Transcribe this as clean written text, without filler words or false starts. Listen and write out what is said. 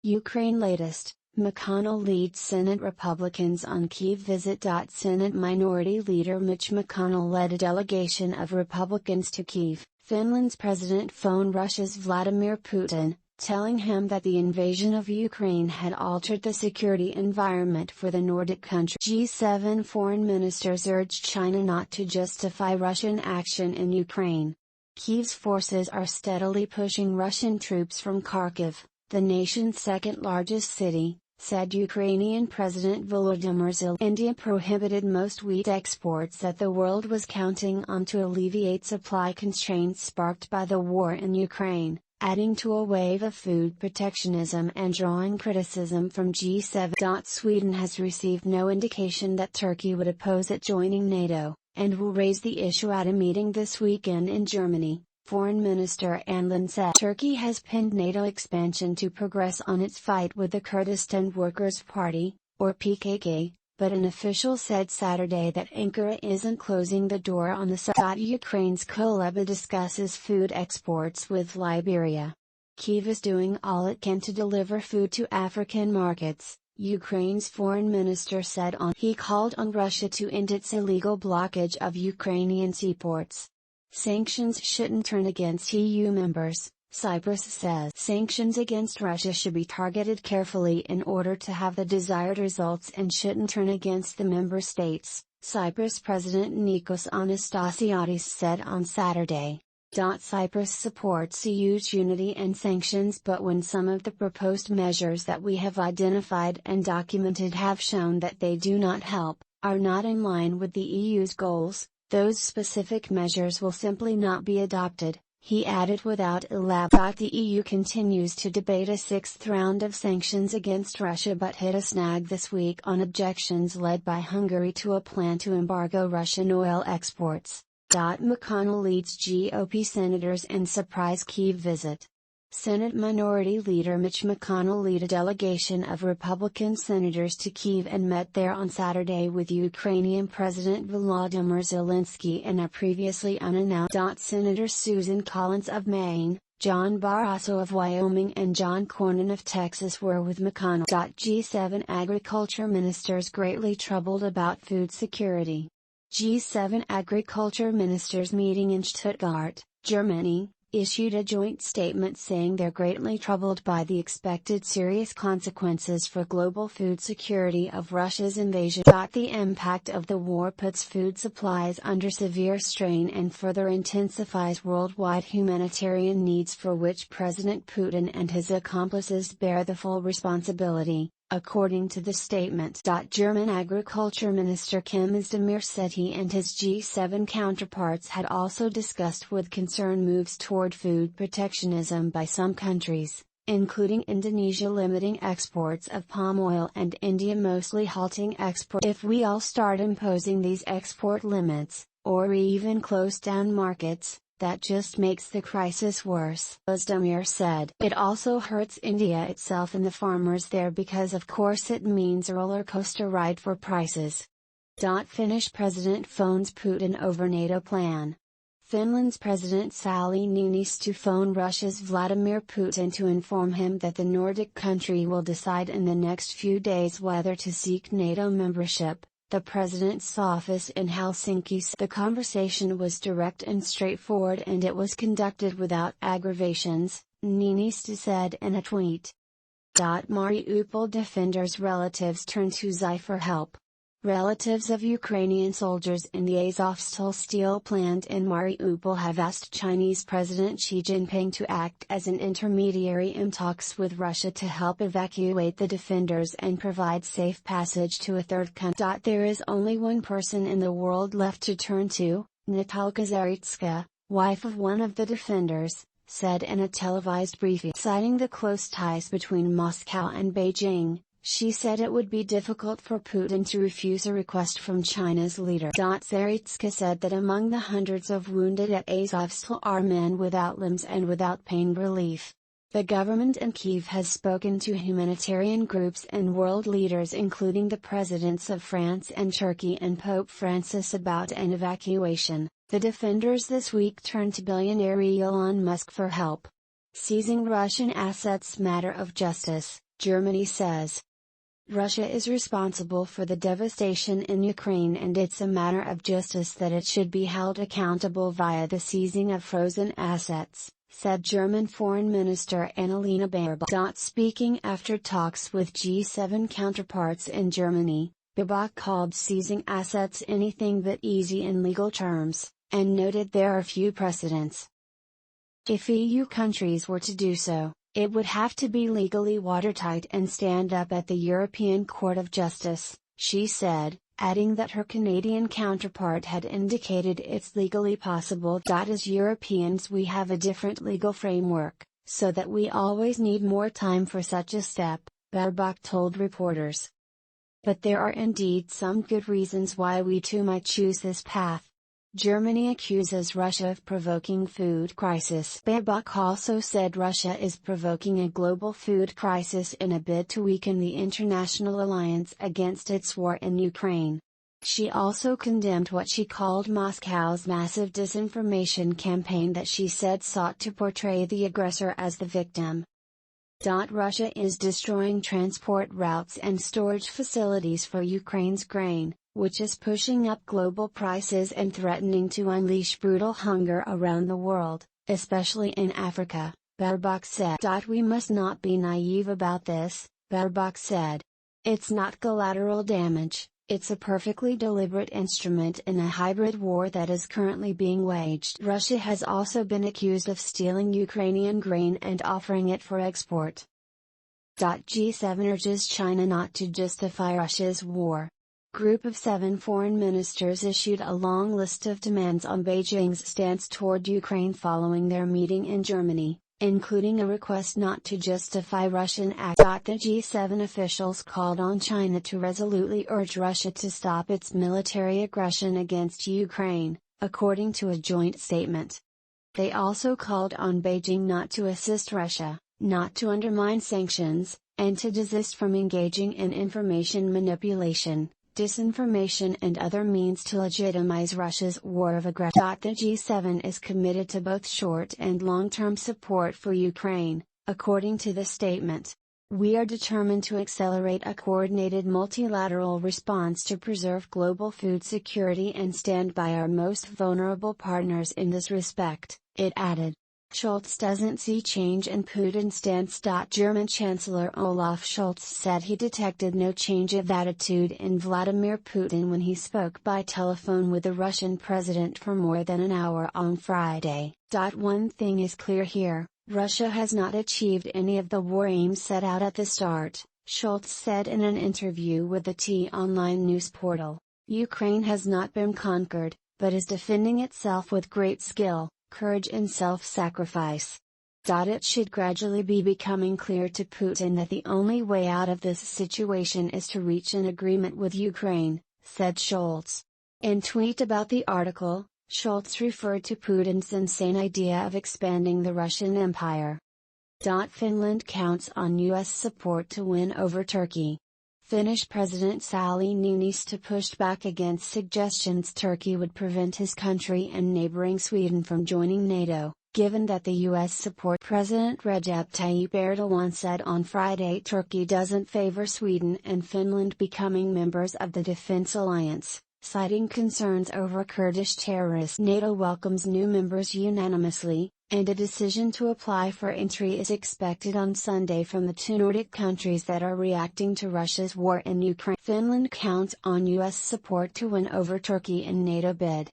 Ukraine latest, McConnell leads Senate Republicans on Kyiv visit. Senate Minority Leader Mitch McConnell led a delegation of Republicans to Kyiv, Finland's president phoned Russia's Vladimir Putin, telling him that the invasion of Ukraine had altered the security environment for the Nordic country. G7 foreign ministers urged China not to justify Russian action in Ukraine. Kyiv's forces are steadily pushing Russian troops from Kharkiv, the nation's second-largest city, said Ukrainian President Volodymyr Zelensky. India prohibited most wheat exports that the world was counting on to alleviate supply constraints sparked by the war in Ukraine, adding to a wave of food protectionism and drawing criticism from G7. Sweden has received no indication that Turkey would oppose it joining NATO, and will raise the issue at a meeting this weekend in Germany. Foreign Minister Anlin said Turkey has pinned NATO expansion to progress on its fight with the Kurdistan Workers' Party, or PKK, but an official said Saturday that Ankara isn't closing the door on the side. Ukraine's Kuleba discusses food exports with Liberia. Kyiv is doing all it can to deliver food to African markets, Ukraine's foreign minister said he called on Russia to end its illegal blockage of Ukrainian seaports. Sanctions shouldn't turn against EU members, Cyprus says. Sanctions against Russia should be targeted carefully in order to have the desired results and shouldn't turn against the member states, Cyprus President Nikos Anastasiadis said on Saturday. Cyprus supports EU's unity and sanctions, but when some of the proposed measures that we have identified and documented have shown that they do not help, are not in line with the EU's goals, those specific measures will simply not be adopted, he added without elaboration. The EU continues to debate a sixth round of sanctions against Russia but hit a snag this week on objections led by Hungary to a plan to embargo Russian oil exports. McConnell leads GOP senators in surprise Kyiv visit. Senate Minority Leader Mitch McConnell led a delegation of Republican senators to Kyiv and met there on Saturday with Ukrainian President Volodymyr Zelensky and a previously unannounced. Senators Susan Collins of Maine, John Barrasso of Wyoming and John Cornyn of Texas were with McConnell. G7 agriculture ministers greatly troubled about food security. G7 agriculture ministers meeting in Stuttgart, Germany, issued a joint statement saying they're greatly troubled by the expected serious consequences for global food security of Russia's invasion. The impact of the war puts food supplies under severe strain and further intensifies worldwide humanitarian needs for which President Putin and his accomplices bear the full responsibility, according to the statement. German Agriculture Minister Kim Özdemir said he and his G7 counterparts had also discussed with concern moves toward food protectionism by some countries, including Indonesia limiting exports of palm oil and India mostly halting export. If we all start imposing these export limits, or even close down markets, that just makes the crisis worse, Özdemir said. It also hurts India itself and the farmers there because of course it means a roller coaster ride for prices. Finnish president phones Putin over NATO plan. Finland's President Sauli Niinistö phoned Russia's Vladimir Putin to inform him that the Nordic country will decide in the next few days whether to seek NATO membership, the president's office in Helsinki said. The conversation was direct and straightforward and it was conducted without aggravations, Niinistö said in a tweet. Mariupol defenders' relatives turn to Xi for help. Relatives of Ukrainian soldiers in the Azovstal steel plant in Mariupol have asked Chinese President Xi Jinping to act as an intermediary in talks with Russia to help evacuate the defenders and provide safe passage to a third country. There is only one person in the world left to turn to, Natalka Zaritska, wife of one of the defenders, said in a televised briefing. Citing the close ties between Moscow and Beijing, she said it would be difficult for Putin to refuse a request from China's leader. Zaritska said that among the hundreds of wounded at Azovstal are men without limbs and without pain relief. The government in Kyiv has spoken to humanitarian groups and world leaders including the presidents of France and Turkey and Pope Francis about an evacuation. The defenders this week turned to billionaire Elon Musk for help. Seizing Russian assets matter of justice, Germany says. Russia is responsible for the devastation in Ukraine and it's a matter of justice that it should be held accountable via the seizing of frozen assets, said German Foreign Minister Annalena Baerbock. Speaking after talks with G7 counterparts in Germany, Baerbock called seizing assets anything but easy in legal terms, and noted there are few precedents. If EU countries were to do so, it would have to be legally watertight and stand up at the European Court of Justice, she said, adding that her Canadian counterpart had indicated it's legally possible. As Europeans we have a different legal framework, so that we always need more time for such a step, Baerbock told reporters. But there are indeed some good reasons why we too might choose this path. Germany accuses Russia of provoking food crisis. Baerbock also said Russia is provoking a global food crisis in a bid to weaken the international alliance against its war in Ukraine. She also condemned what she called Moscow's massive disinformation campaign that she said sought to portray the aggressor as the victim. Russia is destroying transport routes and storage facilities for Ukraine's grain, which is pushing up global prices and threatening to unleash brutal hunger around the world, especially in Africa, Baerbock said. We must not be naive about this, Baerbock said. It's not collateral damage, it's a perfectly deliberate instrument in a hybrid war that is currently being waged. Russia has also been accused of stealing Ukrainian grain and offering it for export. G7 urges China not to justify Russia's war. Group of 7 foreign ministers issued a long list of demands on Beijing's stance toward Ukraine following their meeting in Germany, including a request not to justify Russian acts. The G7 officials called on China to resolutely urge Russia to stop its military aggression against Ukraine, according to a joint statement. They also called on Beijing not to assist Russia, not to undermine sanctions, and to desist from engaging in information manipulation, disinformation and other means to legitimize Russia's war of aggression. The G7 is committed to both short and long-term support for Ukraine, according to the statement. We are determined to accelerate a coordinated multilateral response to preserve global food security and stand by our most vulnerable partners in this respect, it added. Scholz doesn't see change in Putin's stance. German Chancellor Olaf Scholz said he detected no change of attitude in Vladimir Putin when he spoke by telephone with the Russian president for more than an hour on Friday. One thing is clear here, Russia has not achieved any of the war aims set out at the start, Scholz said in an interview with the T-Online news portal. Ukraine has not been conquered, but is defending itself with great skill, courage and self-sacrifice. It should gradually be becoming clear to Putin that the only way out of this situation is to reach an agreement with Ukraine, said Scholz. In tweet about the article, Scholz referred to Putin's insane idea of expanding the Russian Empire. Finland counts on US support to win over Turkey. Finnish President Sauli Niinistö pushed back against suggestions Turkey would prevent his country and neighboring Sweden from joining NATO, given that the US support. President Recep Tayyip Erdogan said on Friday Turkey doesn't favor Sweden and Finland becoming members of the defense alliance, citing concerns over Kurdish terrorists. NATO welcomes new members unanimously, and a decision to apply for entry is expected on Sunday from the 2 Nordic countries that are reacting to Russia's war in Ukraine. Finland counts on US support to win over Turkey in NATO bid.